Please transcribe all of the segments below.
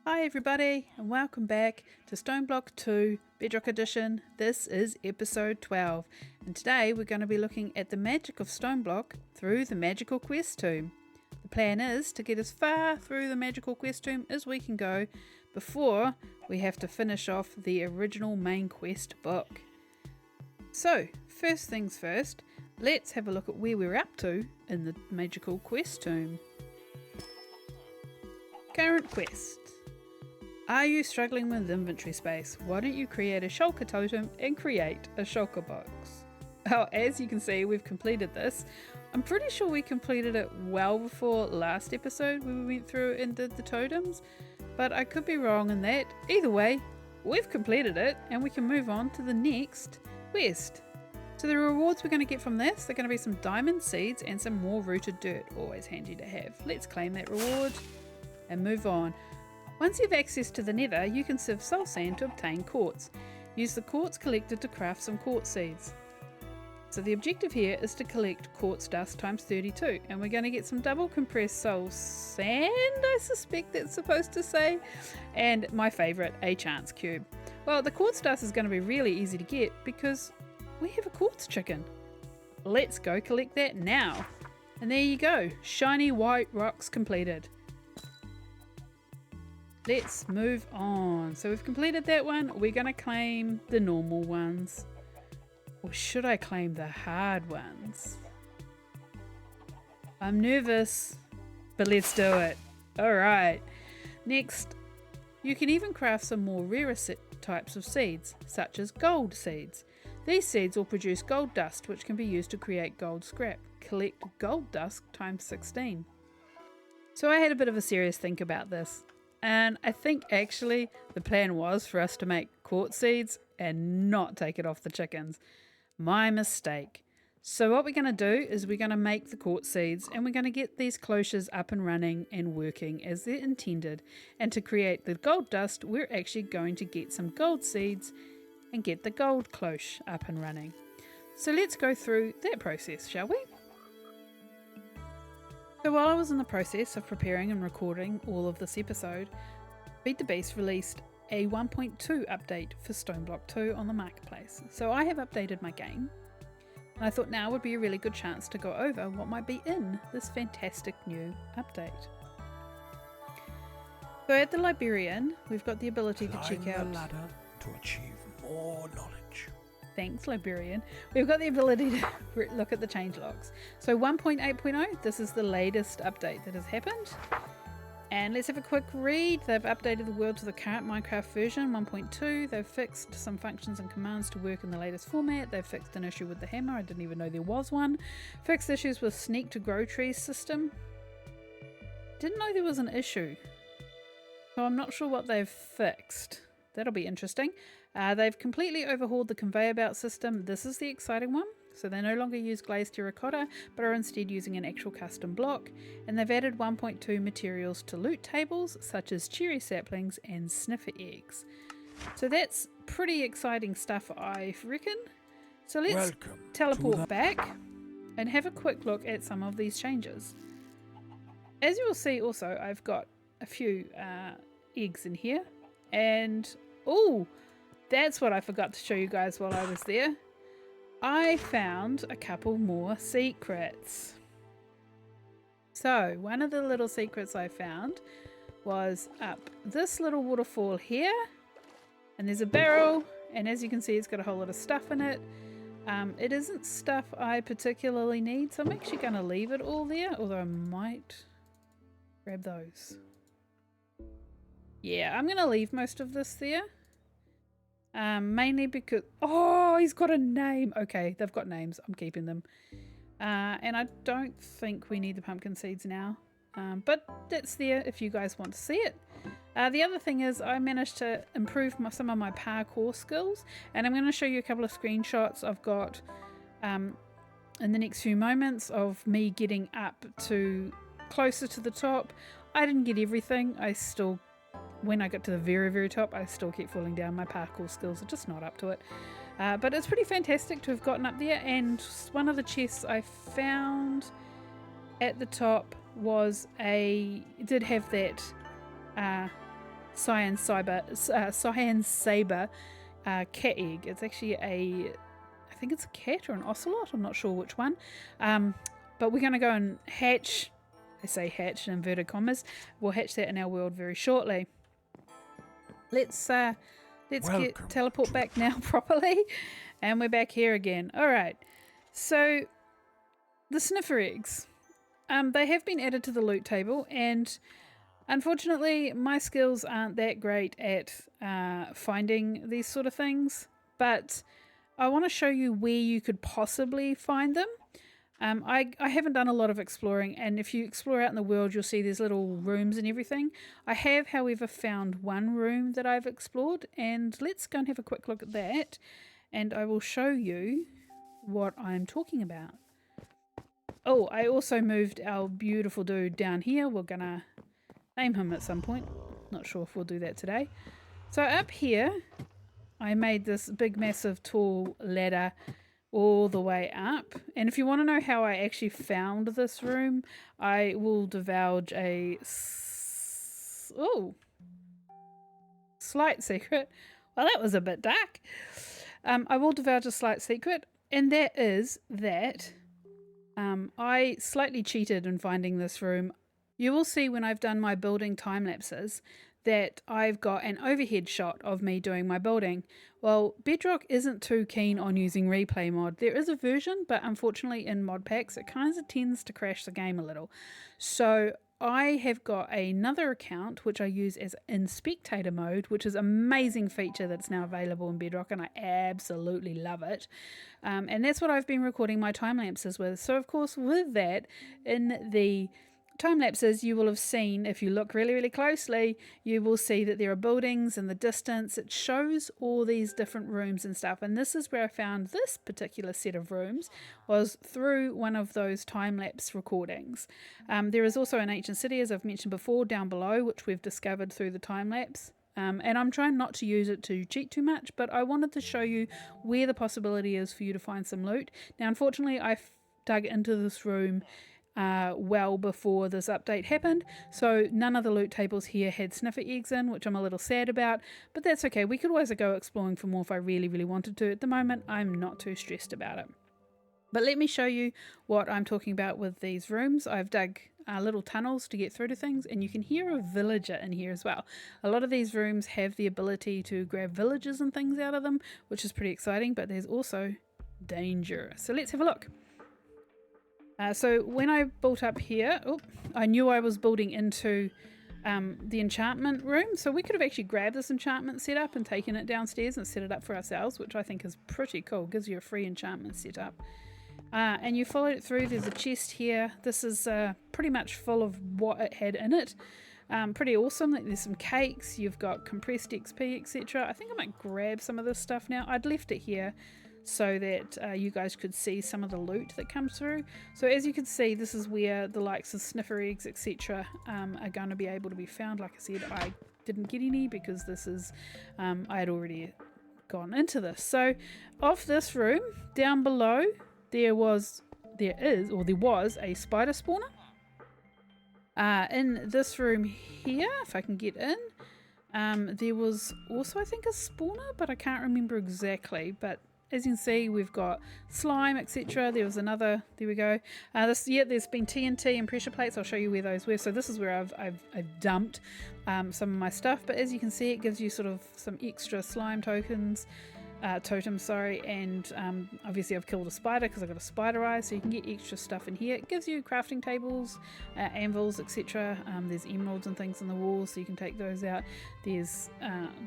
Hi everybody and welcome back to Stoneblock 2 Bedrock Edition. This is episode 12 and today we're going to be looking at the magic of Stoneblock through the Magical Quest Tome. The plan is to get as far through the Magical Quest Tome as we can go before we have to finish off the original main quest book. So first things first, let's have a look at where we're up to in the Magical Quest Tome. Current quest. Are you struggling with inventory space? Why don't you create a shulker totem and create a shulker box? Oh, as you can see, we've completed this. I'm pretty sure we completed it well before last episode when we went through and did the totems, but I could be wrong in that. Either way, we've completed it and we can move on to the next quest. So the rewards we're going to get from this, they're going to be some diamond seeds and some more rooted dirt, always handy to have. Let's claim that reward and move on. Once you have access to the nether, you can sieve soul sand to obtain quartz. Use the quartz collected to craft some quartz seeds. So the objective here is to collect quartz dust times 32, and we're going to get some double compressed soul sand, I suspect that's supposed to say, and my favourite, a chance cube. Well, the quartz dust is going to be really easy to get because we have a quartz chicken. Let's go collect that now. And there you go, shiny white rocks completed. Let's move on. So we've completed that one. We're going to claim the normal ones. Or should I claim the hard ones? I'm nervous, but let's do it. Alright. Next, you can even craft some more rarer types of seeds, such as gold seeds. These seeds will produce gold dust, which can be used to create gold scrap. Collect gold dust times 16. So I had a bit of a serious think about this. And I think actually the plan was for us to make quartz seeds and not take it off the chickens. My mistake. So what we're going to do is we're going to make the quartz seeds and we're going to get these cloches up and running and working as they're intended. And to create the gold dust, we're actually going to get some gold seeds and get the gold cloche up and running. So let's go through that process, shall we? So while I was in the process of preparing and recording all of this episode, Beat the Beast released a 1.2 update for Stoneblock 2 on the marketplace. So I have updated my game, and I thought now would be a really good chance to go over what might be in this fantastic new update. So at the Librarian, we've got the ability to check out the ladder to achieve more knowledge. Thanks, Librarian. We've got the ability to look at the changelogs. So 1.8.0, this is the latest update that has happened. And let's have a quick read. They've updated the world to the current Minecraft version 1.2. They've fixed some functions and commands to work in the latest format. They've fixed an issue with the hammer. I didn't even know there was one. Fixed issues with sneak to grow trees system. Didn't know there was an issue. So I'm not sure what they've fixed. That'll be interesting. They've completely overhauled the conveyor belt system. This is the exciting one. So they no longer use glazed terracotta, but are instead using an actual custom block. And they've added 1.2 materials to loot tables, such as cherry saplings and sniffer eggs. So that's pretty exciting stuff, I reckon. So let's teleport back and have a quick look at some of these changes. As you will see also, I've got a few eggs in here. And, oh, that's what I forgot to show you guys while I was there. I found a couple more secrets. So, one of the little secrets I found was up this little waterfall here. And there's a barrel, and as you can see, it's got a whole lot of stuff in it. It isn't stuff I particularly need, so I'm actually going to leave it all there, although I might grab those. Yeah, I'm going to leave most of this there. Mainly because... Oh, he's got a name. Okay, they've got names. I'm keeping them. And I don't think we need the pumpkin seeds now. But that's there if you guys want to see it. The other thing is I managed to improve some of my parkour skills. And I'm going to show you a couple of screenshots I've got in the next few moments of me getting up to closer to the top. I didn't get everything. When I got to the very, very top, I still keep falling down. My parkour skills are just not up to it. But it's pretty fantastic to have gotten up there. And one of the chests I found at the top did have that cyan saber cat egg. It's actually I think it's a cat or an ocelot. I'm not sure which one. But we're going to go and hatch. I say hatch in inverted commas. We'll hatch that in our world very shortly. Let's teleport back now properly, and we're back here again. All right. So the sniffer eggs, they have been added to the loot table, and unfortunately my skills aren't that great at finding these sort of things, but I want to show you where you could possibly find them. I haven't done a lot of exploring, and if you explore out in the world you'll see there's little rooms and everything. I have, however, found one room that I've explored, and let's go and have a quick look at that, and I will show you what I'm talking about. Oh, I also moved our beautiful dude down here. We're gonna name him at some point. Not sure if we'll do that today. So up here I made this big massive tall ladder all the way up, and if you want to know how I actually found this room, I will divulge a slight secret. Well, that was a bit dark. I will divulge a slight secret, and that is that I slightly cheated in finding this room. You will see when I've done my building time lapses that I've got an overhead shot of me doing my building. Well, Bedrock isn't too keen on using replay mod. There is a version, but unfortunately in mod packs it kind of tends to crash the game a little. So I have got another account which I use as in spectator mode, which is an amazing feature that's now available in Bedrock, and I absolutely love it. And that's what I've been recording my time lapses with. So of course with that, in the time lapses you will have seen, if you look really, really closely, you will see that there are buildings in the distance. It shows all these different rooms and stuff, and this is where I found this particular set of rooms, was through one of those time-lapse recordings. There is also an ancient city, as I've mentioned before, down below, which we've discovered through the time-lapse. And I'm trying not to use it to cheat too much, but I wanted to show you where the possibility is for you to find some loot. Now unfortunately I dug into this room well before this update happened, so none of the loot tables here had sniffer eggs in, which I'm a little sad about, but that's okay. We could always go exploring for more if I really, really wanted to. At the moment I'm not too stressed about it. But let me show you what I'm talking about with these rooms. I've dug little tunnels to get through to things, and you can hear a villager in here as well. A lot of these rooms have the ability to grab villagers and things out of them, which is pretty exciting, but there's also danger. So let's have a look. So when I built up here, I knew I was building into the enchantment room, so we could have actually grabbed this enchantment setup and taken it downstairs and set it up for ourselves, which I think is pretty cool. Gives you a free enchantment setup. And you follow it through. There's a chest here. This is pretty much full of what it had in it. Pretty awesome. There's some cakes, you've got compressed XP, etc. I think I might grab some of this stuff now. I'd left it here so that you guys could see some of the loot that comes through. So as you can see, this is where the likes of sniffer eggs, etc. Are going to be able to be found. Like I said, I didn't get any because this is I had already gone into this. So off this room down below there was a spider spawner. In this room here, if I can get in, there was also I think a spawner, but I can't remember exactly. But as you can see, we've got slime, etc. There was another. There we go. There's been TNT and pressure plates. I'll show you where those were. So this is where I've dumped some of my stuff. But as you can see, it gives you sort of some extra slime totems, and obviously I've killed a spider because I've got a spider eye, so you can get extra stuff in here. It gives you crafting tables, anvils, etc. There's emeralds and things on the walls, so you can take those out. There's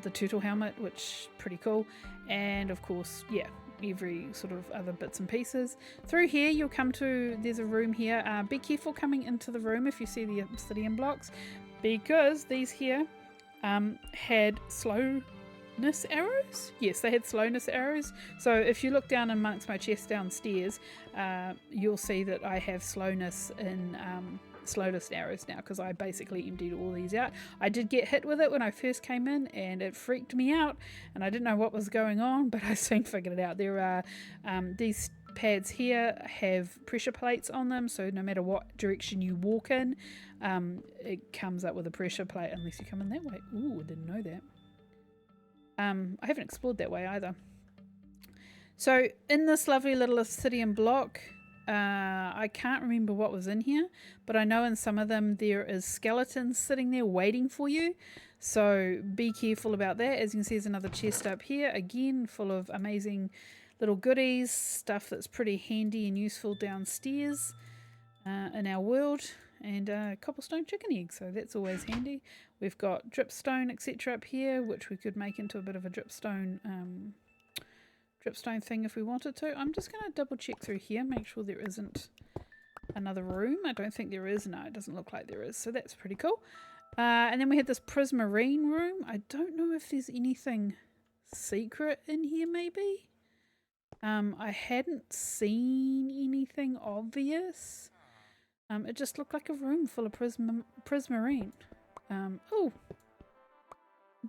the turtle helmet, which is pretty cool, and of course, yeah, every sort of other bits and pieces. Through here you'll come to, there's a room here. Be careful coming into the room if you see the obsidian blocks, because these here had slowness arrows. Yes, they had slowness arrows. So if you look down amongst my chest downstairs, you'll see that I have slowness in slowness arrows now, because I basically emptied all these out. I did get hit with it when I first came in and it freaked me out and I didn't know what was going on, but I soon figured it out. There are these pads here have pressure plates on them, so no matter what direction you walk in, it comes up with a pressure plate, unless you come in that way. Ooh, I didn't know that. I haven't explored that way either. So in this lovely little obsidian block, I can't remember what was in here, but I know in some of them there is skeletons sitting there waiting for you, so be careful about that. As you can see, there's another chest up here, again full of amazing little goodies, stuff that's pretty handy and useful downstairs in our world, and cobblestone chicken eggs, so that's always handy. We've got dripstone etc up here, which we could make into a bit of a dripstone thing if we wanted to. I'm just going to double check through here, make sure there isn't another room. I don't think there is. No, it doesn't look like there is, so that's pretty cool. And then we had this prismarine room. I don't know if there's anything secret in here maybe. I hadn't seen anything obvious. It just looked like a room full of prismarine. Oh,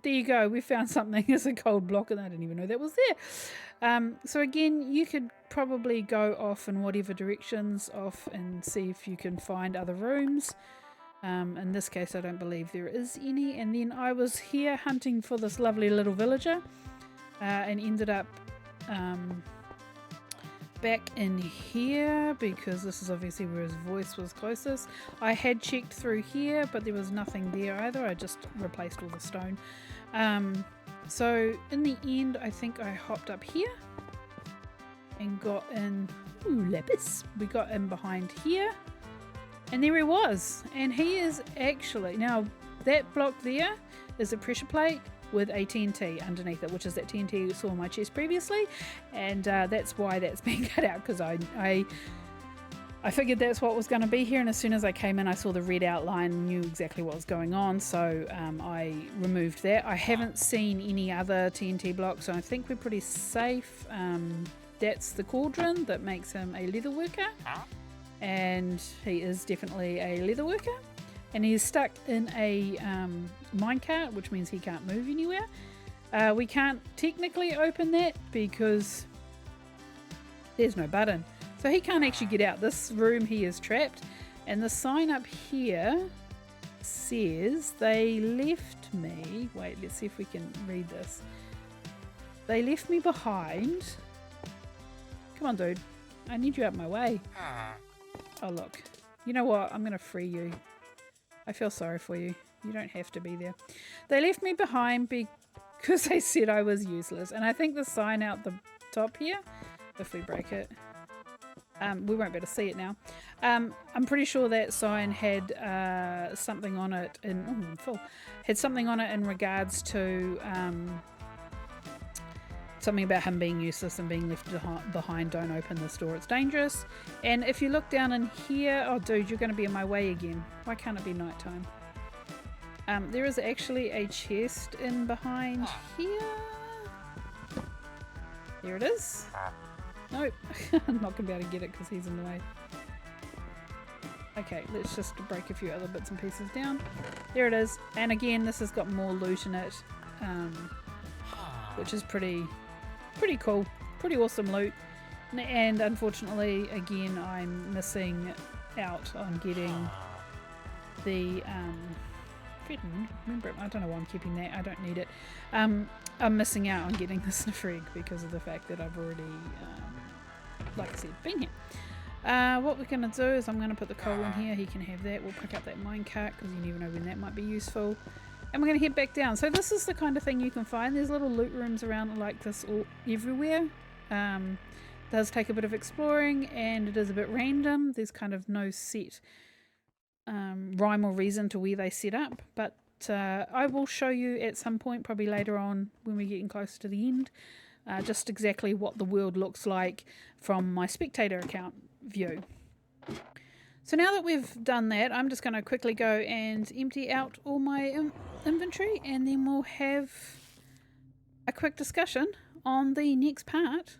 there you go. We found something. It's a cold block and I didn't even know that was there. So again, you could probably go off in whatever directions off and see if you can find other rooms. In this case, I don't believe there is any. And then I was here hunting for this lovely little villager and ended up back in here because this is obviously where his voice was closest. I had checked through here, but there was nothing there either. I just replaced all the stone. So in the end, I think I hopped up here and got in. Ooh, lapis. We got in behind here, and there he was. And he is actually, now that block there is a pressure plate with a TNT underneath it, which is that TNT you saw on my chest previously, and that's why that's been cut out, because I figured that's what was going to be here, and as soon as I came in I saw the red outline, knew exactly what was going on, so I removed that. I haven't seen any other TNT blocks, so I think we're pretty safe. That's the cauldron that makes him a leather worker, and he is definitely a leather worker. And he's stuck in a minecart, which means he can't move anywhere. We can't technically open that because there's no button. So he can't actually get out. This room he is trapped. And the sign up here says they left me. Wait, let's see if we can read this. They left me behind. Come on, dude. I need you out of my way. Oh, look. You know what? I'm going to free you. I feel sorry for you. You don't have to be there. They left me behind because they said I was useless. And I think the sign out the top here, if we break it, we won't be able to see it now. I'm pretty sure that sign had something on it had something on it in regards to something about him being useless and being left behind. Don't open this door, it's dangerous. And if you look down in here, oh dude, you're going to be in my way again. Why can't it be nighttime? There is actually a chest in behind here. There it is. Nope. I'm not going to be able to get it because he's in the way. Okay, let's just break a few other bits and pieces down. There it is. And again, this has got more loot in it, which is pretty cool, pretty awesome loot. And unfortunately, again, I'm missing out on getting the remember, I don't know why I'm keeping that. I don't need it. I'm missing out on getting the sniffer egg because of the fact that I've already, like I said, been here. What we're going to do is I'm going to put the coal in here. He can have that. We'll pick up that minecart because you never know when that might be useful. And we're going to head back down. So this is the kind of thing you can find. There's little loot rooms around like this all everywhere. Does take a bit of exploring and it is a bit random. There's kind of no set rhyme or reason to where they set up. But I will show you at some point, probably later on when we're getting closer to the end, just exactly what the world looks like from my spectator account view. So now that we've done that, I'm just going to quickly go and empty out all my inventory, and then we'll have a quick discussion on the next part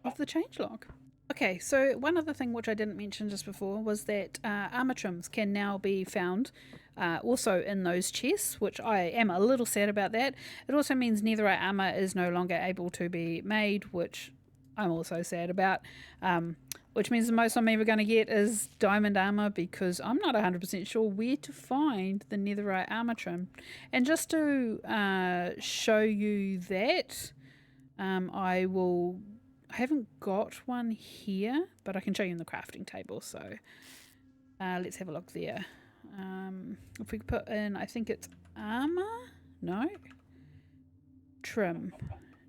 of the changelog. Okay, so one other thing which I didn't mention just before was that armor trims can now be found also in those chests, which I am a little sad about that. It also means netherite armor is no longer able to be made, which I'm also sad about, which means the most I'm ever going to get is diamond armor, because I'm not 100% sure where to find the netherite armor trim. And just to show you that, I haven't got one here, but I can show you in the crafting table. So let's have a look there. If we put in, I think it's armor, no, trim,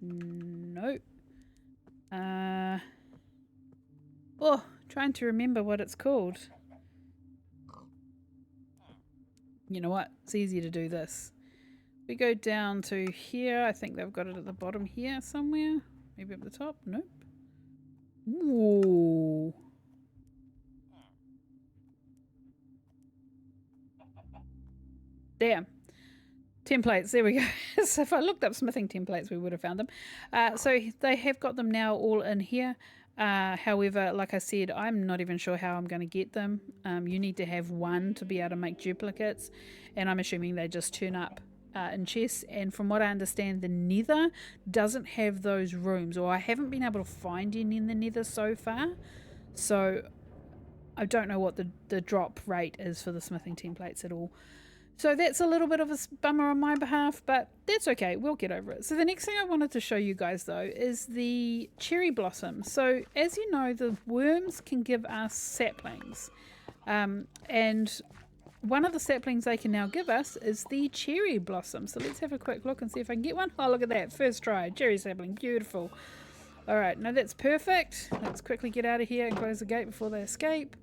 nope. Oh, trying to remember what it's called. You know what? It's easier to do this. We go down to here. I think they've got it at the bottom here somewhere. Maybe up the top. Nope. Ooh. There. Templates. There we go. So if I looked up smithing templates, we would have found them. So they have got them now all in here. However, like I said, I'm not even sure how I'm going to get them. You need to have one to be able to make duplicates, and I'm assuming they just turn up in chests. And from what I understand, the nether doesn't have those rooms, or I haven't been able to find any in the nether so far. So I don't know what the drop rate is for the smithing templates at all. So that's a little bit of a bummer on my behalf, but that's okay. We'll get over it. So the next thing I wanted to show you guys, though, is the cherry blossom. So as you know, the worms can give us saplings. And one of the saplings they can now give us is the cherry blossom. So let's have a quick look and see if I can get one. Oh, look at that. First try. Cherry sapling. Beautiful. All right. Now that's perfect. Let's quickly get out of here and close the gate before they escape.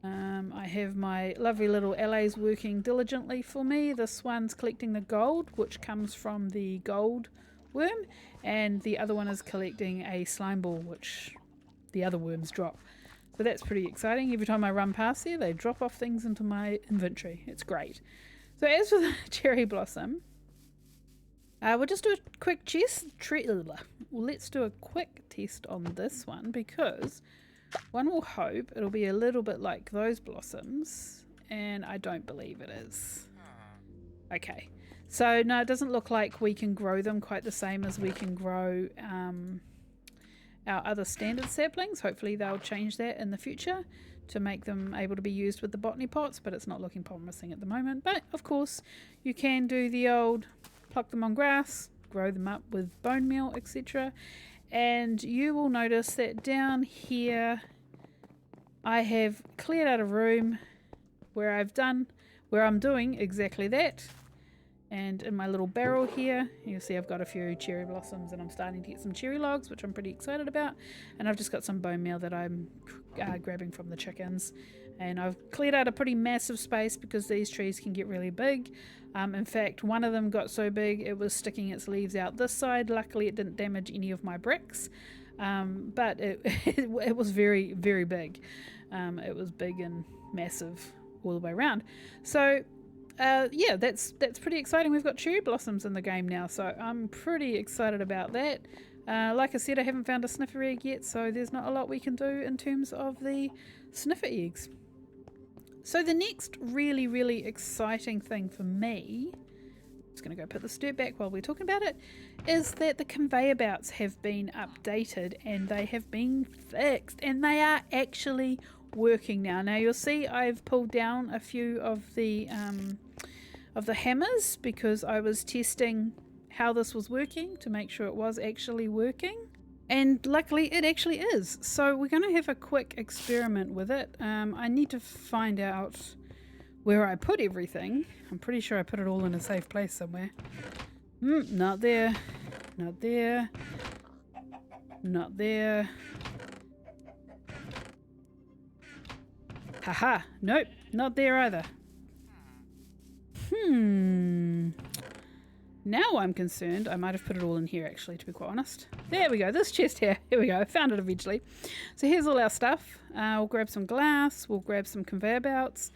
I have my lovely little allies working diligently for me. This one's collecting the gold, which comes from the gold worm, and the other one is collecting a slime ball, which the other worms drop. So that's pretty exciting. Every time I run past there, they drop off things into my inventory. It's great. So as for the cherry blossom, we'll just do a quick let's do a quick test on this one, because one will hope it'll be a little bit like those blossoms, and I don't believe it is. Okay, so no, it doesn't look like we can grow them quite the same as we can grow our other standard saplings. Hopefully they'll change that in the future to make them able to be used with the botany pots, but it's not looking promising at the moment. But of course you can do the old pluck them on grass, grow them up with bone meal, etc. And you will notice that down here I have cleared out a room where I'm doing exactly that. And in my little barrel here, you'll see I've got a few cherry blossoms, and I'm starting to get some cherry logs, which I'm pretty excited about. And I've just got some bone meal that I'm grabbing from the chickens. And I've cleared out a pretty massive space because these trees can get really big. In fact, one of them got so big it was sticking its leaves out this side. Luckily it didn't damage any of my bricks, but it was very, very big. It was big and massive all the way around. So yeah, that's pretty exciting. We've got cherry blossoms in the game now, so I'm pretty excited about that. Like I said, I haven't found a sniffer egg yet, so there's not a lot we can do in terms of the sniffer eggs. So the next really, really exciting thing for me, I'm just going to go put the dirt back while we're talking about it, is that the conveyor belts have been updated and they have been fixed, and they are actually working now. Now you'll see I've pulled down a few of the hammers because I was testing how this was working to make sure it was actually working. And luckily it actually is. So we're going to have a quick experiment with it. I need to find out where I put everything. I'm pretty sure I put it all in a safe place somewhere. Not there. Not there. Not there. Haha. Nope. Not there either. Now I'm concerned. I might have put it all in here, actually, to be quite honest. There we go. This chest here. Here we go. I found it eventually. So here's all our stuff. We'll grab some glass. We'll grab some conveyor belts.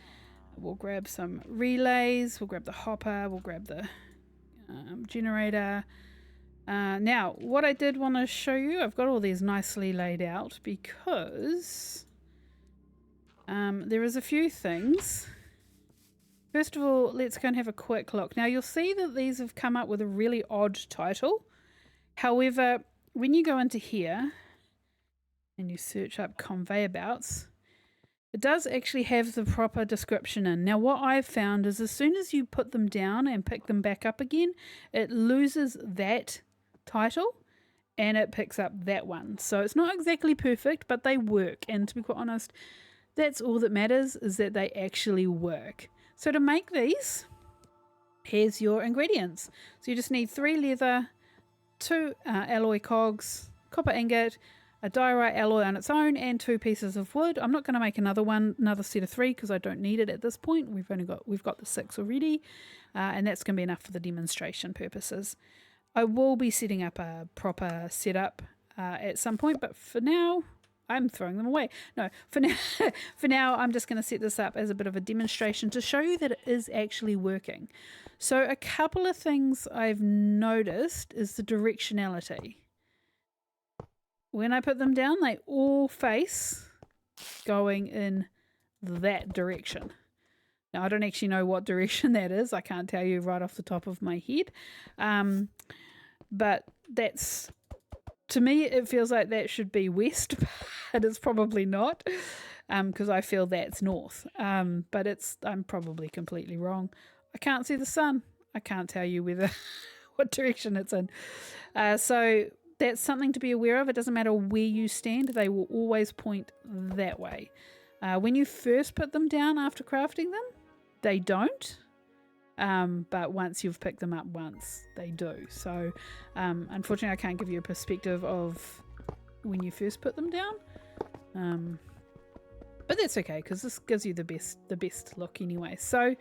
We'll grab some relays. We'll grab the hopper. We'll grab the generator. Now, what I did want to show you, I've got all these nicely laid out because there is a few things. First of all, let's go and have a quick look. Now, you'll see that these have come up with a really odd title. However, when you go into here, and you search up conveyor belts, it does actually have the proper description in. Now what I've found is as soon as you put them down and pick them back up again, it loses that title and it picks up that one. So it's not exactly perfect, but they work. And to be quite honest, that's all that matters, is that they actually work. So to make these, here's your ingredients. So you just need 3 leather, 2 alloy cogs, copper ingot, a diorite alloy on its own, and 2 pieces of wood. I'm not going to make another set of 3 because I don't need it at this point. We've got the 6 already, and that's going to be enough for the demonstration purposes. I will be setting up a proper setup at some point, but for now I'm throwing them away. No, for now I'm just going to set this up as a bit of a demonstration to show you that it is actually working. So a couple of things I've noticed is the directionality. When I put them down, they all face going in that direction. Now, I don't actually know what direction that is. I can't tell you right off the top of my head. But that's, to me, it feels like that should be west, but it's probably not, because I feel that's north. But I'm probably completely wrong. I can't see the sun. I can't tell you what direction it's in. So that's something to be aware of. It doesn't matter where you stand, they will always point that way. When you first put them down after crafting them, they don't. But once you've picked them up once, they do. So unfortunately I can't give you a perspective of when you first put them down. But that's okay, because this gives you the best look anyway. So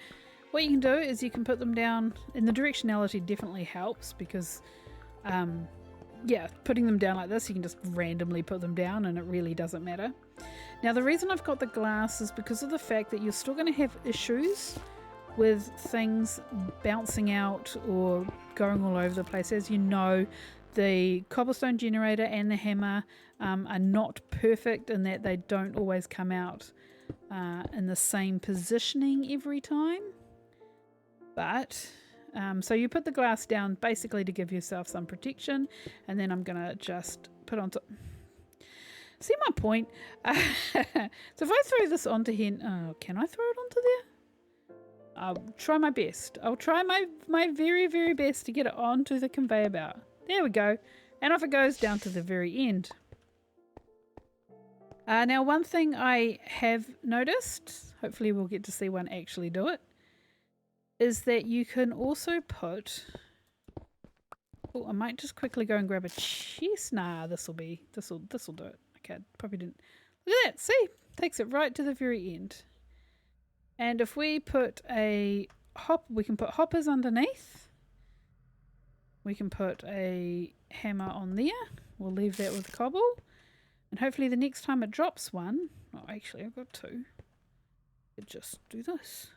what you can do is you can put them down, and the directionality definitely helps, because yeah, putting them down like this, you can just randomly put them down and it really doesn't matter. Now the reason I've got the glass is because of the fact that you're still going to have issues with things bouncing out or going all over the place. As you know, the cobblestone generator and the hammer are not perfect in that they don't always come out in the same positioning every time. But so you put the glass down basically to give yourself some protection, and then I'm gonna just put on top. See my point? So if I throw this onto here, can I throw it onto there? I'll try my best. I'll try my very, very best to get it onto the conveyor belt. There we go. And off it goes down to the very end. Now one thing I have noticed, hopefully we'll get to see one actually do it, is that you can also put, oh, I might just quickly go and grab a chest. Nah, this'll do it. Okay, probably didn't. Look at that, see? Takes it right to the very end. And if we put we can put hoppers underneath. We can put a hammer on there. We'll leave that with cobble. And hopefully the next time it drops one, oh actually I've got 2. Could just do this.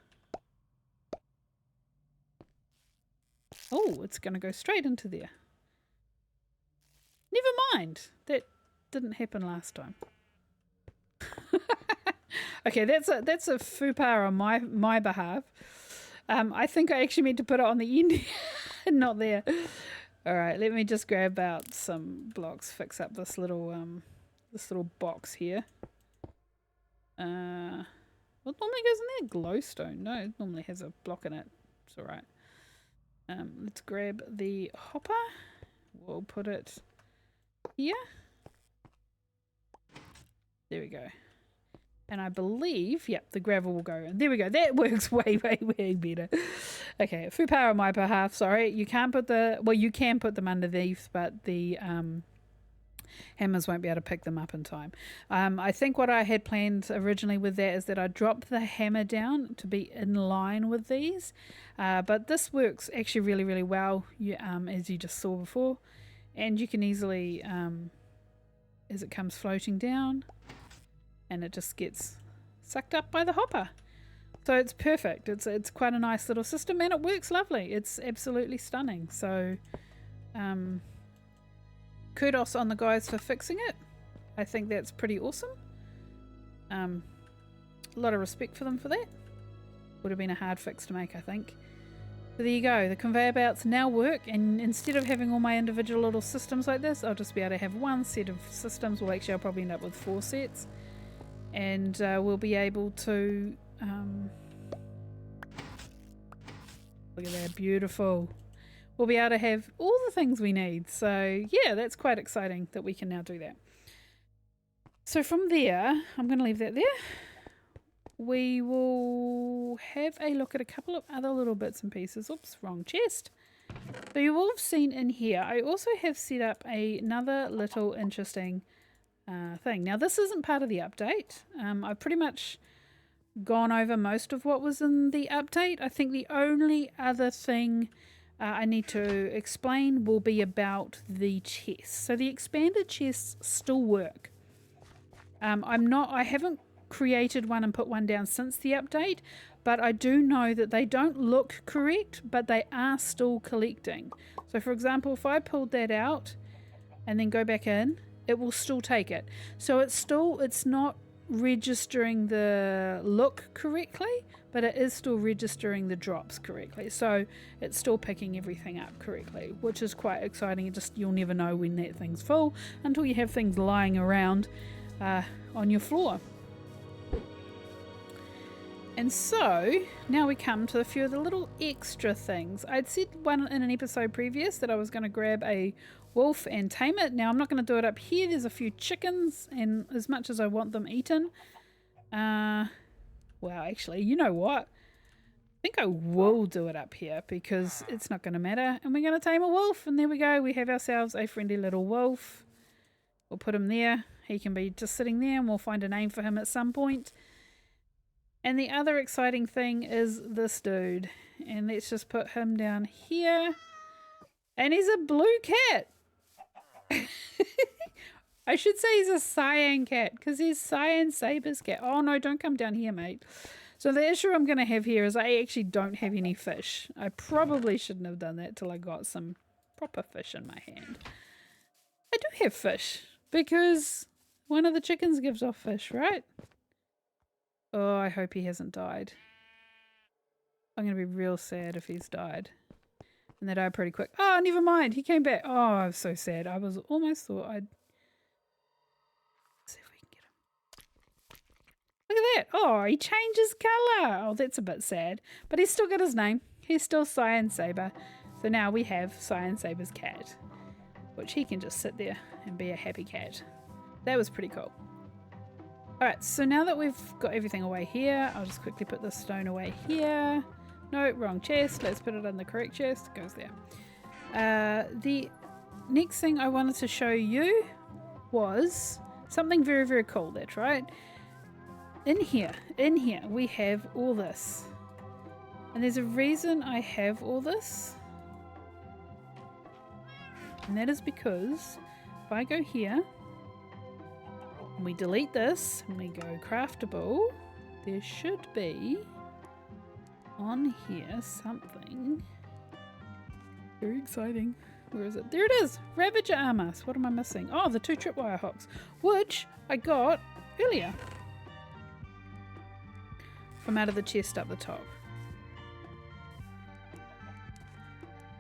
Oh, it's going to go straight into there. Never mind. That didn't happen last time. Okay, that's a faux pas on my behalf. I think I actually meant to put it on the end, not there. All right, let me just grab out some blocks, fix up this little box here. What normally goes in there? Glowstone. No, it normally has a block in it. It's all right. Let's grab the hopper. We'll put it here. There we go. And I believe, yep, the gravel will go in. There we go. That works way, way, way better. Okay, faux pas on my behalf. Sorry, you can't put you can put them underneath, but the hammers won't be able to pick them up in time. I think what I had planned originally with that is that I drop the hammer down to be in line with these, but this works actually really, really well, as you just saw before, and you can easily, as it comes floating down, and it just gets sucked up by the hopper. So it's perfect. It's quite a nice little system, and it works lovely. It's absolutely stunning. So kudos on the guys for fixing it. I think that's pretty awesome. A lot of respect for them for that. Would have been a hard fix to make, I think. So there you go. The conveyor belts now work, and instead of having all my individual little systems like this, I'll just be able to have one set of systems. Well, actually, I'll probably end up with 4 sets. And we'll be able to... look at that. Beautiful. We'll be able to have all the things we need. So, yeah, that's quite exciting that we can now do that. So from there, I'm going to leave that there. We will have a look at a couple of other little bits and pieces. Oops, wrong chest. So you will have seen in here, I also have set up another little interesting thing. Now this isn't part of the update. I've pretty much gone over most of what was in the update. I think the only other thing I need to explain will be about the chests. So the expanded chests still work. I haven't created one and put one down since the update, but I do know that they don't look correct, but they are still collecting. So for example, if I pulled that out and then go back in, it will still take it. So it's not registering the look correctly, but it is still registering the drops correctly. So it's still picking everything up correctly, which is quite exciting. You'll never know when that thing's full until you have things lying around on your floor. And so now we come to a few of the little extra things. I'd said one in an episode previous that I was going to grab a wolf and tame it. Now I'm not going to do it up here. There's a few chickens, and as much as I want them eaten, well, actually, you know what? I think I will do it up here because it's not going to matter. And we're going to tame a wolf, and there we go. We have ourselves a friendly little wolf. We'll put him there. He can be just sitting there, and we'll find a name for him at some point. And the other exciting thing is this dude. And let's just put him down here. And he's a blue cat. I should say he's a cyan cat because he's Cyan Saber's cat. Oh no, don't come down here, mate. So the issue I'm going to have here is I actually don't have any fish. I probably shouldn't have done that till I got some proper fish in my hand. I do have fish because one of the chickens gives off fish, right? Oh, I hope he hasn't died. I'm going to be real sad if he's died. And they died pretty quick. Oh, never mind. He came back. Oh, I'm so sad. I was almost thought I'd... Let's see if we can get him. Look at that. Oh, he changes colour. Oh, that's a bit sad. But he's still got his name. He's still Cyan Saber. So now we have Cyan Saber's cat, which he can just sit there and be a happy cat. That was pretty cool. Alright, so now that we've got everything away here, I'll just quickly put this stone away here. No, wrong chest. Let's put it in the correct chest. It goes there. The next thing I wanted to show you was something very, very cool. That's right. In here, we have all this. And there's a reason I have all this. And that is because if I go here, and we delete this, and we go craftable, there should be on here something very exciting. Where is it? There it is! Ravager armor. So what am I missing? Oh, the 2 tripwire hooks, which I got earlier from out of the chest up the top.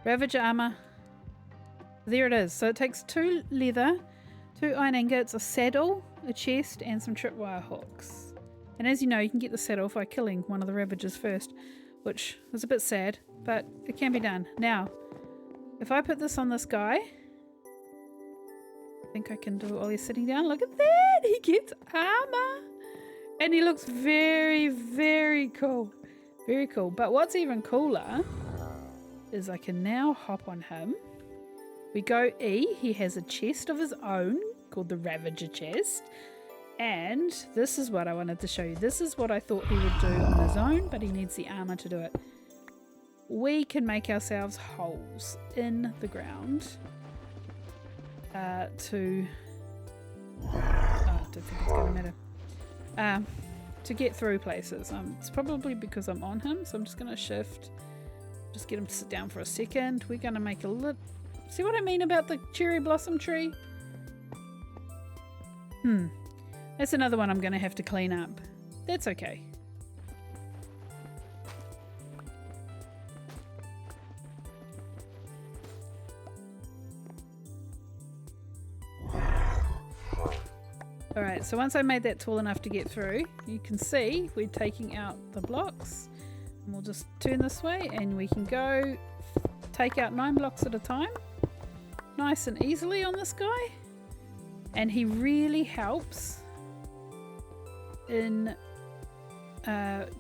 Ravager armor. There it is. So it takes 2 leather, 2 iron ingots, a saddle, a chest, and some tripwire hooks. And as you know, you can get the saddle by killing one of the Ravagers first, which is a bit sad, but it can be done. Now, if I put this on this guy, I think I can do it while he's sitting down. Look at that! He gets armor! And he looks very, very cool. Very cool. But what's even cooler is I can now hop on him. We go E. He has a chest of his own called the Ravager chest. And this is what I wanted to show you. This is what I thought he would do on his own, but he needs the armor to do it. We can make ourselves holes in the ground to... I don't think it's going to matter. To get through places. It's probably because I'm on him, so I'm just going to shift. Just get him to sit down for a second. We're going to make a little... See what I mean about the cherry blossom tree? That's another one I'm going to have to clean up. That's okay. Alright, so once I made that tall enough to get through, you can see we're taking out the blocks. And we'll just turn this way and we can go take out 9 blocks at a time. Nice and easily on this guy. And he really helps in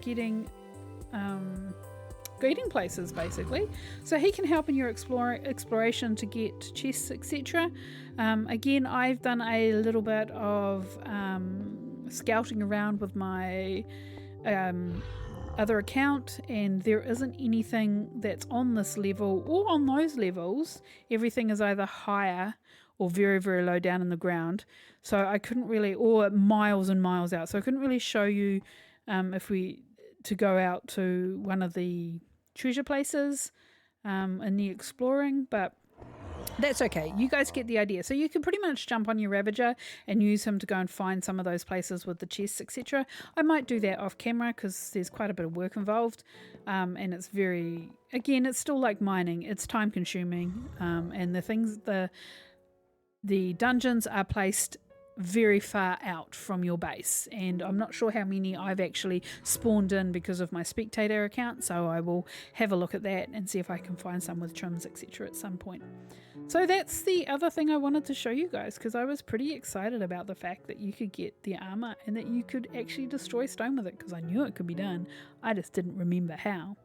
getting places, basically. So he can help in your exploration to get chests, etc. Again, I've done a little bit of scouting around with my other account, and there isn't anything that's on this level or on those levels. Everything is either higher or very, very low down in the ground. So I couldn't really, or miles and miles out. So I couldn't really show you to go out to one of the treasure places in the exploring, but that's okay. You guys get the idea. So you can pretty much jump on your Ravager and use him to go and find some of those places with the chests, etc. I might do that off camera because there's quite a bit of work involved, and it's very, again, it's still like mining. It's time consuming, and the dungeons are placed very far out from your base, and I'm not sure how many I've actually spawned in because of my spectator account, so I will have a look at that and see if I can find some with trims, etc. at some point. So that's the other thing I wanted to show you guys, because I was pretty excited about the fact that you could get the armor and that you could actually destroy stone with it, because I knew it could be done. I just didn't remember how.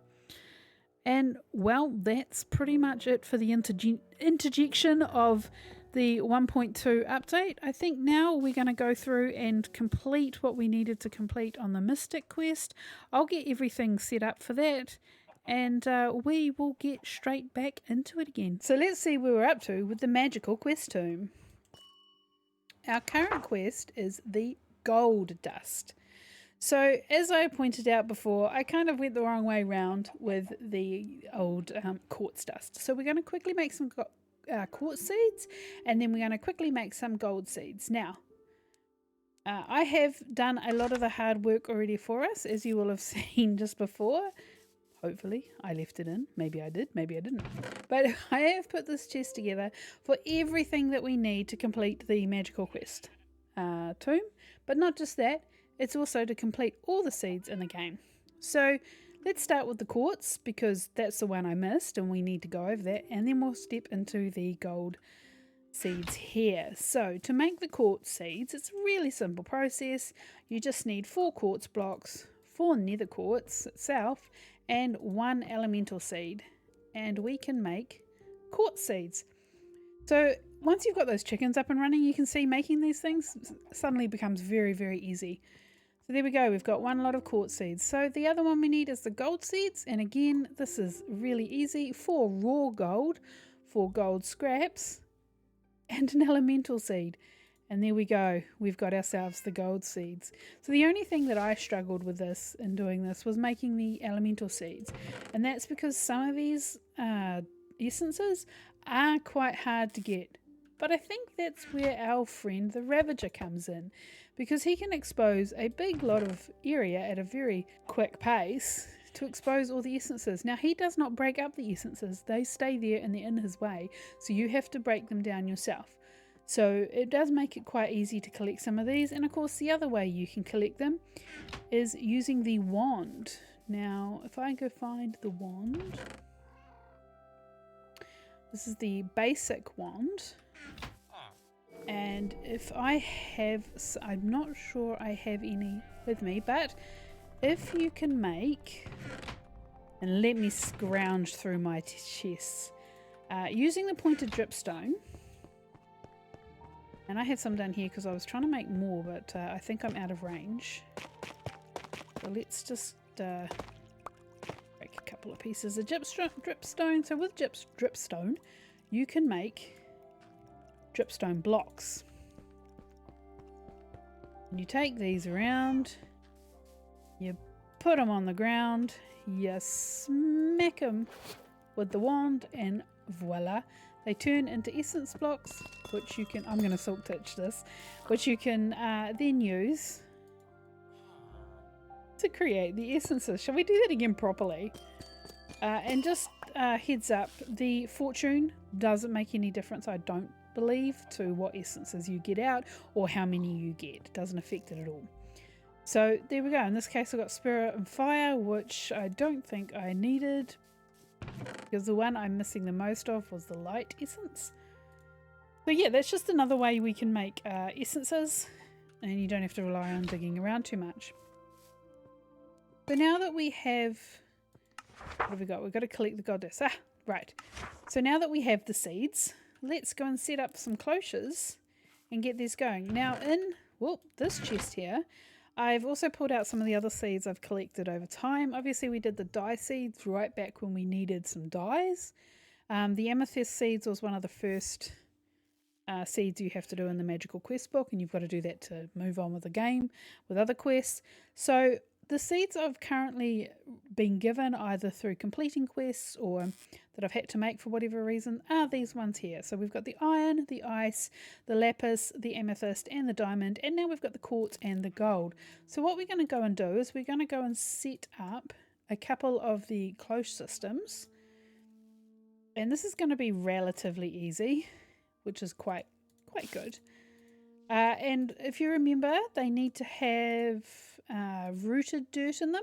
And well, that's pretty much it for the interjection of the 1.2 update. I think now we're going to go through and complete what we needed to complete on the Mystic quest. I'll get everything set up for that, and we will get straight back into it again. So let's see where we're up to with the Magical Quest Tome. Our current quest is the Gold Dust. So as I pointed out before, I kind of went the wrong way round with the old quartz dust. So we're going to quickly make some quartz seeds, and then we're going to quickly make some gold seeds. Now, I have done a lot of the hard work already for us, as you will have seen just before. Hopefully, I left it in. Maybe I did, maybe I didn't. But I have put this chest together for everything that we need to complete the Magical Quest Tome. But not just that, it's also to complete all the seeds in the game. So let's start with the quartz, because that's the one I missed and we need to go over that, and then we'll step into the gold seeds here. So to make the quartz seeds, it's a really simple process. You just need 4 quartz blocks, 4 nether quartz itself, and 1 elemental seed, and we can make quartz seeds. So once you've got those chickens up and running, you can see making these things suddenly becomes very, very easy. So there we go, we've got 1 lot of quartz seeds. So the other one we need is the gold seeds, and again, this is really easy. 4 raw gold, 4 gold scraps, and an elemental seed. And there we go, we've got ourselves the gold seeds. So the only thing that I struggled with this in doing this was making the elemental seeds. And that's because some of these essences are quite hard to get. But I think that's where our friend the Ravager comes in, because he can expose a big lot of area at a very quick pace to expose all the essences. Now, he does not break up the essences, they stay there and they're in his way, so you have to break them down yourself. So it does make it quite easy to collect some of these, and of course the other way you can collect them is using the wand. Now, if I go find the wand, this is the basic wand. And if I have, I'm not sure I have any with me, but if you can make, and let me scrounge through my chests, using the pointed dripstone, and I have some down here because I was trying to make more, but I think I'm out of range. So let's just break a couple of pieces of dripstone. So with dripstone, you can make dripstone blocks. And you take these around, you put them on the ground, you smack them with the wand, and voila, they turn into essence blocks, which you can, I'm going to silk touch this, which you can then use to create the essences. Shall we do that again properly? And just heads up, the fortune doesn't make any difference. I don't believe, to what essences you get out or how many you get. It doesn't affect it at all. So there we go. In this case, I got Spirit and Fire, which I don't think I needed, because the one I'm missing the most of was the Light essence. So yeah, that's just another way we can make essences, and you don't have to rely on digging around too much. So now that we have, what have we got? We've got to collect the gold dust. Ah, right. So now that we have the seeds, let's go and set up some cloches and get these going. Now in this chest here, I've also pulled out some of the other seeds I've collected over time. Obviously we did the dye seeds right back when we needed some dyes. The amethyst seeds was one of the first seeds you have to do in the Magical Quest book, and you've got to do that to move on with the game with other quests. So the seeds I've currently been given either through completing quests or that I've had to make for whatever reason are these ones here. So we've got the iron, the ice, the lapis, the amethyst and the diamond, and now we've got the quartz and the gold. So what we're going to go and do is we're going to go and set up a couple of the cloche systems, and this is going to be relatively easy, which is quite good. And if you remember, they need to have rooted dirt in them,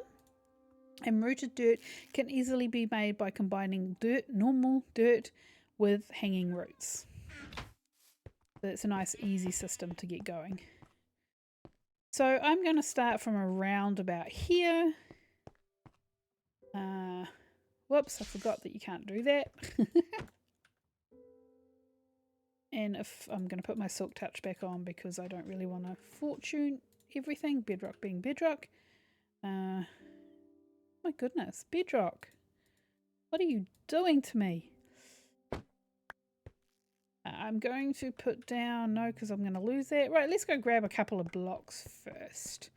and rooted dirt can easily be made by combining normal dirt with hanging roots. So it's a nice easy system to get going. So I'm going to start from around about here. Whoops, I forgot that you can't do that. And if I'm going to put my silk touch back on because I don't really want to fortune everything, bedrock being bedrock. My goodness, bedrock, what are you doing to me? I'm going to put down, no, because I'm going to lose that. Right, let's go grab a couple of blocks first,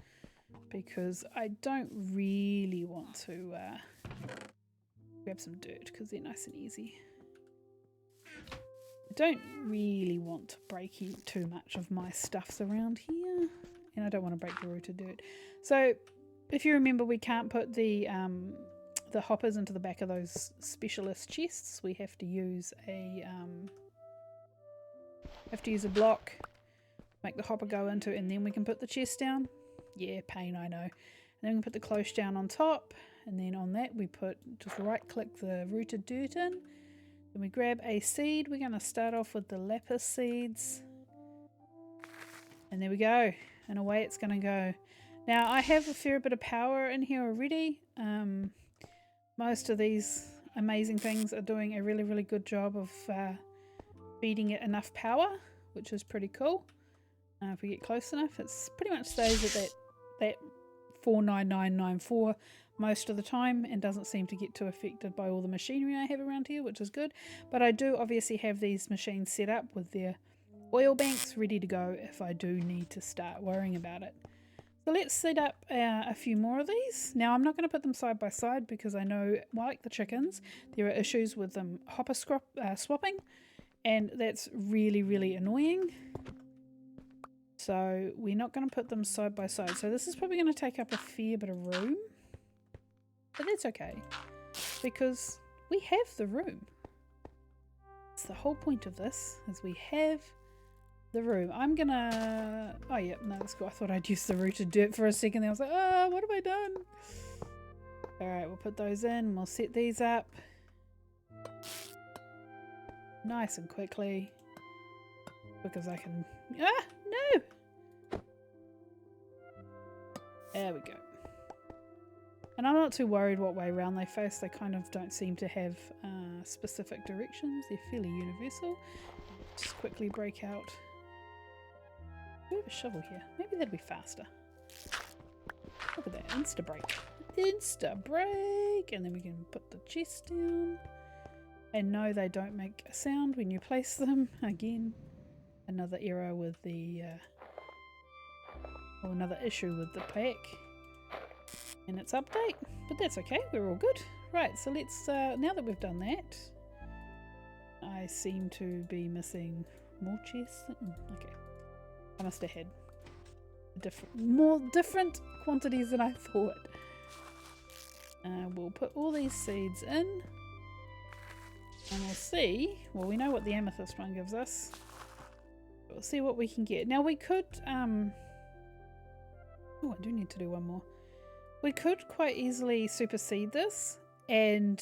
because I don't really want to grab some dirt because they're nice and easy. I don't really want to break too much of my stuffs around here, and I don't want to break the rooted dirt. So if you remember, we can't put the hoppers into the back of those specialist chests. We have to use a block, make the hopper go into, and then we can put the chest down. Yeah, pain, I know. And then we can put the cloche down on top, and then on that we just right click the rooted dirt in. Then we grab a seed. We're going to start off with the lapis seeds, and there we go, and away it's going to go. Now I have a fair bit of power in here already. Most of these amazing things are doing a really good job of feeding it enough power, which is pretty cool. If we get close enough, it pretty much stays at that 49994 most of the time and doesn't seem to get too affected by all the machinery I have around here, which is good. But I do obviously have these machines set up with their oil banks ready to go if I do need to start worrying about it. So let's set up a few more of these. Now I'm not going to put them side by side because I know, like the chickens, there are issues with them hopper swapping, and that's really annoying. So we're not going to put them side by side. So this is probably going to take up a fair bit of room, but that's okay because we have the room. It's the whole point of this, is we have the room. I'm gonna, oh yeah, no, that's cool. I thought I'd use the rooted dirt for a second. Then I was like, oh, what have I done? Alright, we'll put those in. We'll set these up nice and quickly, because I can, no! There we go. And I'm not too worried what way around they face. They kind of don't seem to have specific directions. They're fairly universal. Just quickly break out. We have a shovel here. Maybe that'll be faster. Look at that. Insta break. Insta break! And then we can put the chest down. And no, they don't make a sound when you place them. Again, another error with the or another issue with the pack and its update, but that's okay, we're all good. Right, so let's now that we've done that, I seem to be missing more chests. Okay, I must have had different quantities than I thought. We'll put all these seeds in, and we'll see. Well, we know what the amethyst one gives us. We'll see what we can get. Now we could, oh, I do need to do one more. We could quite easily supersede this and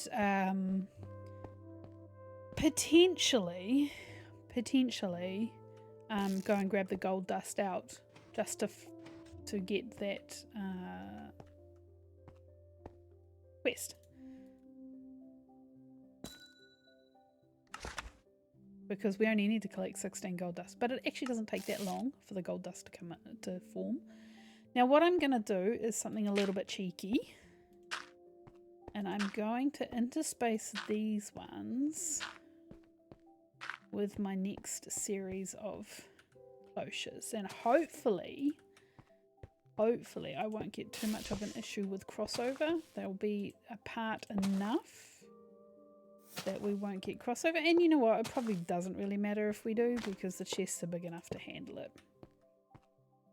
potentially go and grab the gold dust out just to get that quest. Because we only need to collect 16 gold dust, but it actually doesn't take that long for the gold dust to come to form. Now what I'm going to do is something a little bit cheeky, and I'm going to interspace these ones with my next series of cloches, and hopefully I won't get too much of an issue with crossover. They'll be apart enough that we won't get crossover, and you know what, it probably doesn't really matter if we do because the chests are big enough to handle it.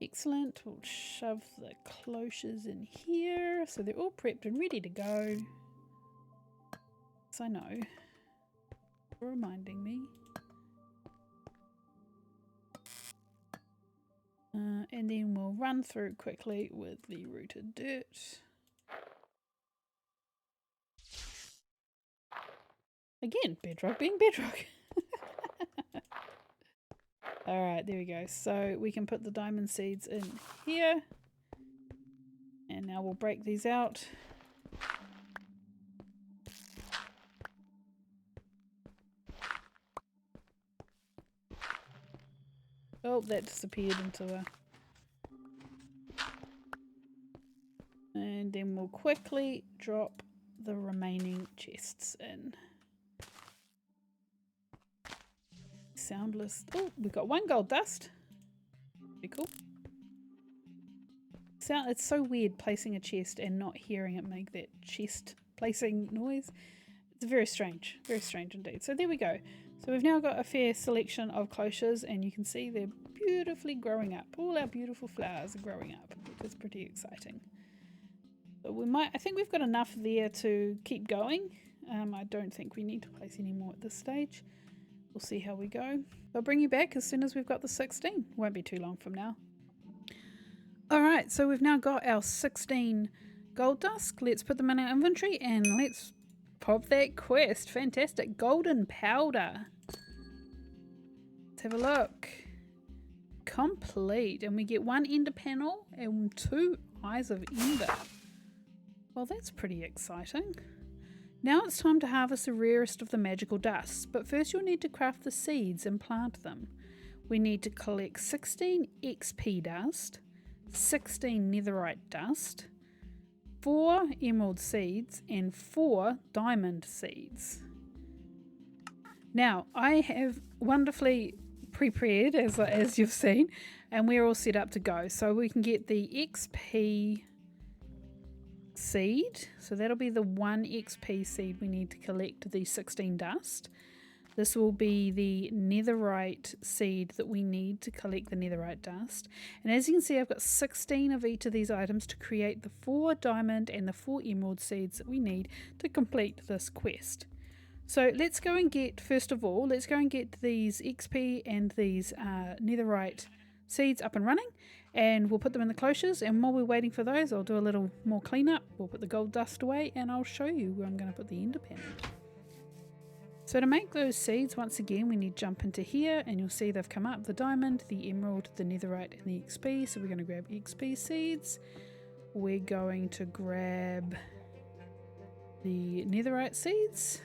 Excellent. We'll shove the cloches in here so they're all prepped and ready to go. So I know, for reminding me. And then we'll run through quickly with the rooted dirt. Again, bedrock being bedrock. Alright, there we go. So we can put the diamond seeds in here. And now we'll break these out. Oh, that disappeared into a... And then we'll quickly drop the remaining chests in. Soundless. Oh, we've got one gold dust. Pretty cool. It's so weird placing a chest and not hearing it make that chest placing noise. It's very strange indeed. So there we go. So we've now got a fair selection of cloches, and you can see they're beautifully growing up. All our beautiful flowers are growing up, which is pretty exciting. So I think we've got enough there to keep going. I don't think we need to place any more at this stage. We'll see how we go. I'll bring you back as soon as we've got the 16. Won't be too long from now. Alright, so we've now got our 16 gold dust. Let's put them in our inventory and let's pop that quest. Fantastic. Golden powder. Let's have a look. Complete. And we get 1 ender panel and 2 eyes of ender. Well, that's pretty exciting. Now it's time to harvest the rarest of the magical dusts, but first you'll need to craft the seeds and plant them. We need to collect 16 XP dust, 16 netherite dust, 4 emerald seeds, and 4 diamond seeds. Now I have wonderfully prepared, as you've seen, and we're all set up to go. So we can get the XP seed, so that'll be the 1 XP seed we need to collect the 16 dust. This will be the netherite seed that we need to collect the netherite dust, and as you can see I've got 16 of each of these items to create the 4 diamond and the 4 emerald seeds that we need to complete this quest. So let's go and get, first of all, let's go and get these XP and these netherite seeds up and running, and we'll put them in the cloches, and while we're waiting for those I'll do a little more cleanup. We'll put the gold dust away and I'll show you where I'm going to put the ender panel. So to make those seeds, once again we need to jump into here, and you'll see they've come up, the diamond, the emerald, the netherite and the XP. So we're going to grab XP seeds, we're going to grab the netherite seeds,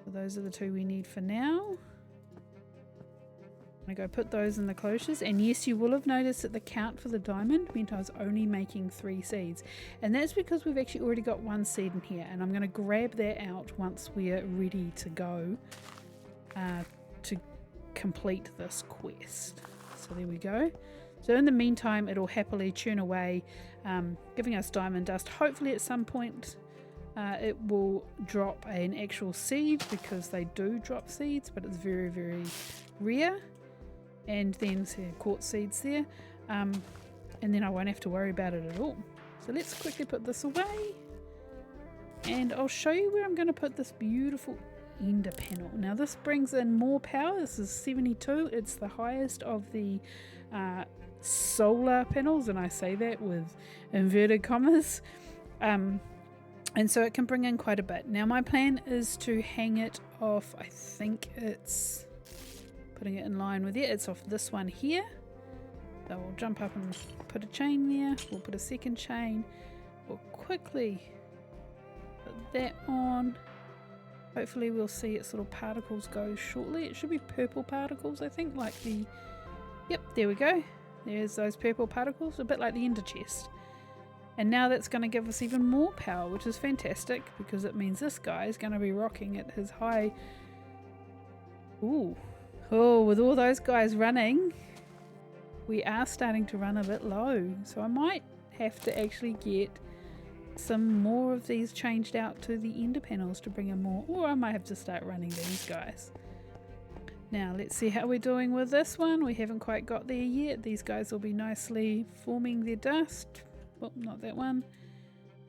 so those are the 2 we need for now. I'm going to go put those in the cloches, and yes, you will have noticed that the count for the diamond meant I was only making 3 seeds, and that's because we've actually already got 1 seed in here, and I'm going to grab that out once we're ready to go to complete this quest. So there we go. So in the meantime it'll happily churn away, giving us diamond dust. Hopefully at some point it will drop an actual seed, because they do drop seeds, but it's very, very rare. And then quartz seeds there, and then I won't have to worry about it at all. So let's quickly put this away, and I'll show you where I'm going to put this beautiful ender panel. Now this brings in more power. This is 72. It's the highest of the solar panels, and I say that with inverted commas. And so it can bring in quite a bit. Now my plan is to hang it off, I think it's putting it in line with it. It's off this one here. So we'll jump up and put a chain there. We'll put a second chain. We'll quickly put that on. Hopefully we'll see its little particles go shortly. It should be purple particles, I think, like the... Yep, there we go. There's those purple particles, a bit like the ender chest. And now that's going to give us even more power, which is fantastic, because it means this guy is going to be rocking at his high... Ooh. Oh, with all those guys running, we are starting to run a bit low. So I might have to actually get some more of these changed out to the ender panels to bring in more. Or I might have to start running these guys. Now let's see how we're doing with this one. We haven't quite got there yet. These guys will be nicely forming their dust. Oh, not that one.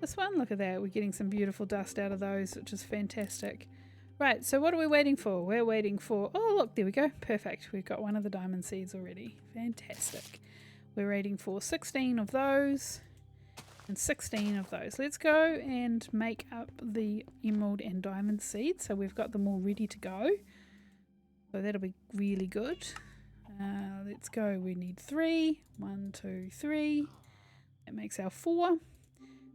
This one, look at that. We're getting some beautiful dust out of those, which is fantastic. Right, so what are we waiting for? We're waiting for... Oh, look, there we go. Perfect. We've got one of the diamond seeds already. Fantastic. We're waiting for 16 of those and 16 of those. Let's go and make up the emerald and diamond seeds. So we've got them all ready to go. So that'll be really good. Let's go. We need 3. 1, 2, 3. That makes our 4. And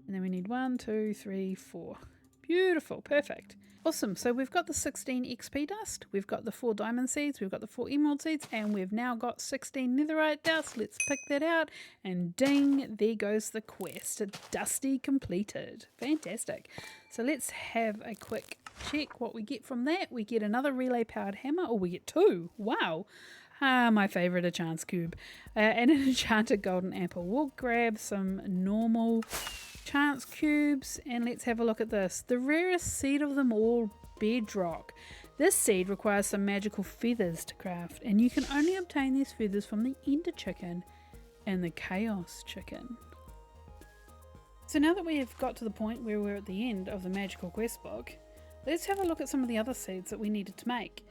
then we need 1, 2, 3, 4. Beautiful. Perfect. Awesome. So we've got the 16 XP dust. We've got the 4 diamond seeds. We've got the 4 emerald seeds. And we've now got 16 netherite dust. Let's pick that out. And ding, there goes the quest. Dusty completed. Fantastic. So let's have a quick check what we get from that. We get another relay powered hammer. Oh, we get 2. Wow. My favourite, a chance cube. And an enchanted golden apple. We'll grab some normal chance cubes and let's have a look at this. The rarest seed of them all, Bedrock. This seed requires some magical feathers to craft, and you can only obtain these feathers from the Ender Chicken and the Chaos Chicken. So now that we have got to the point where we're at the end of the Magical Quest book, let's have a look at some of the other seeds that we needed to make.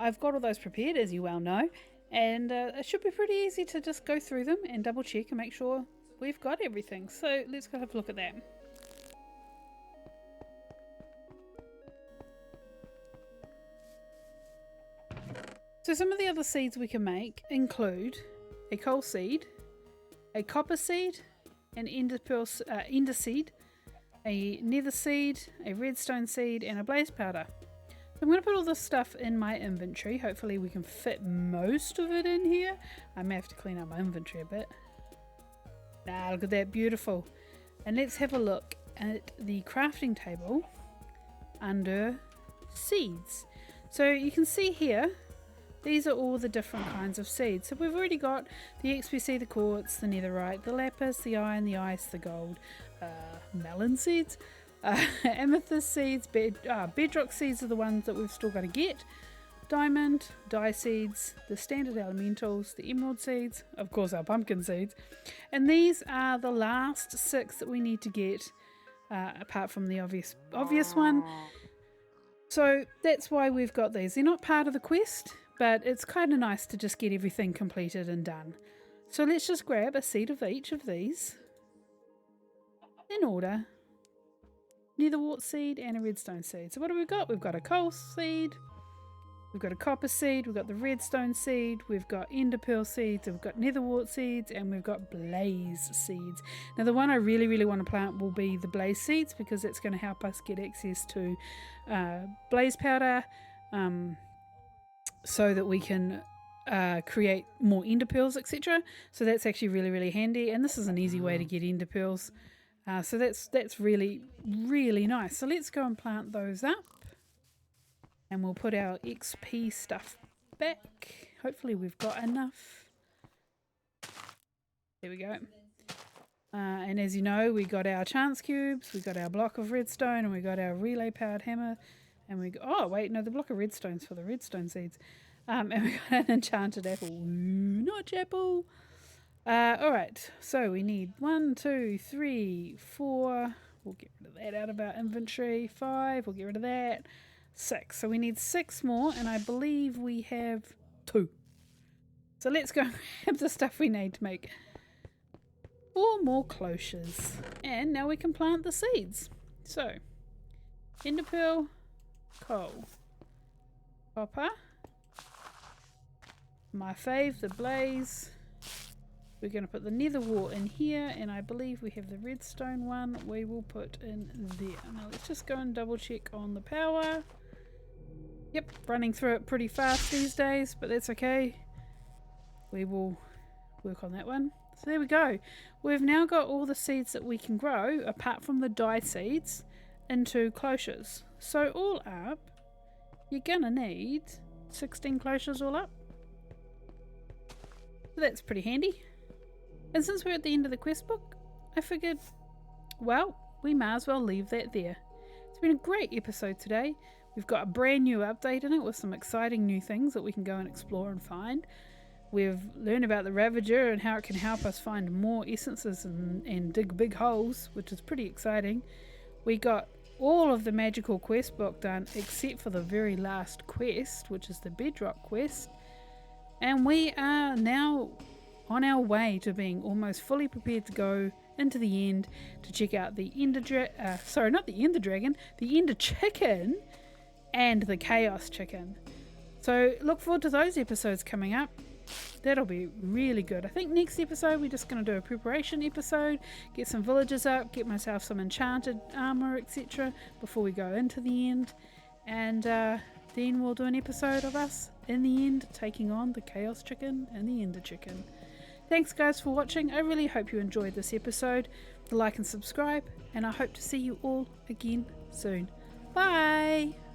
I've got all those prepared, as you well know, and it should be pretty easy to just go through them and double check and make sure we've got everything. So let's go have a look at that. So some of the other seeds we can make include a coal seed, a copper seed, an ender seed, a nether seed, a redstone seed, and a blaze powder. So I'm going to put all this stuff in my inventory. Hopefully we can fit most of it in here. I may have to clean up my inventory a bit. Look at that, beautiful. And let's have a look at the crafting table under seeds. So you can see here, these are all the different kinds of seeds. So we've already got the XPC, the quartz, the netherite, the lapis, the iron, the ice, the gold, melon seeds, amethyst seeds, bedrock seeds are the ones that we've still got to get, diamond, dye seeds, the standard elementals, the emerald seeds, of course our pumpkin seeds, and these are the last 6 that we need to get, apart from the obvious one. So that's why we've got these. They're not part of the quest, but it's kind of nice to just get everything completed and done. So let's just grab a seed of each of these in order. Netherwort seed and a redstone seed. So what have we got? We've got a coal seed, we've got a copper seed, we've got the redstone seed, we've got ender pearl seeds, we've got netherwort seeds, and we've got blaze seeds. Now the one I really want to plant will be the blaze seeds, because it's going to help us get access to blaze powder, so that we can create more ender pearls, etc. So that's actually really handy, and this is an easy way to get ender pearls. So that's really nice. So let's go and plant those up, and we'll put our XP stuff back. Hopefully we've got enough. There we go. And as you know, we got our chance cubes, we got our block of redstone, and we got our relay powered hammer, and we got, oh wait, no, the block of redstone's for the redstone seeds. And we got an enchanted apple. Ooh, notch apple. Alright, so we need 1, 2, 3, 4. We'll get rid of that out of our inventory. 5, we'll get rid of that. 6. So we need 6 more, and I believe we have 2. So let's go and grab the stuff we need to make 4 more cloches. And now we can plant the seeds. So, ender pearl, coal, copper, my fave, the blaze. We're going to put the nether wart in here, and I believe we have the redstone one we will put in there. Now let's just go and double check on the power. Yep, running through it pretty fast these days, but that's okay. We will work on that one. So there we go. We've now got all the seeds that we can grow, apart from the dye seeds, into cloches. So all up, you're going to need 16 cloches all up. So that's pretty handy. And since we're at the end of the quest book, I figured, well, we might as well leave that there. It's been a great episode today. We've got a brand new update in it with some exciting new things that we can go and explore and find. We've learned about the Ravager and how it can help us find more essences and dig big holes, which is pretty exciting. We got all of the Magical Quest book done except for the very last quest, which is the Bedrock quest. And we are now on our way to being almost fully prepared to go into the end to check out the Ender Chicken and the Chaos Chicken. So look forward to those episodes coming up. That'll be really good. I think next episode we're just going to do a preparation episode, get some villagers up, get myself some enchanted armor, etc. before we go into the end, and then we'll do an episode of us in the end taking on the Chaos Chicken and the Ender Chicken. Thanks guys for watching. I really hope you enjoyed this episode. Like and subscribe, and I hope to see you all again soon. Bye!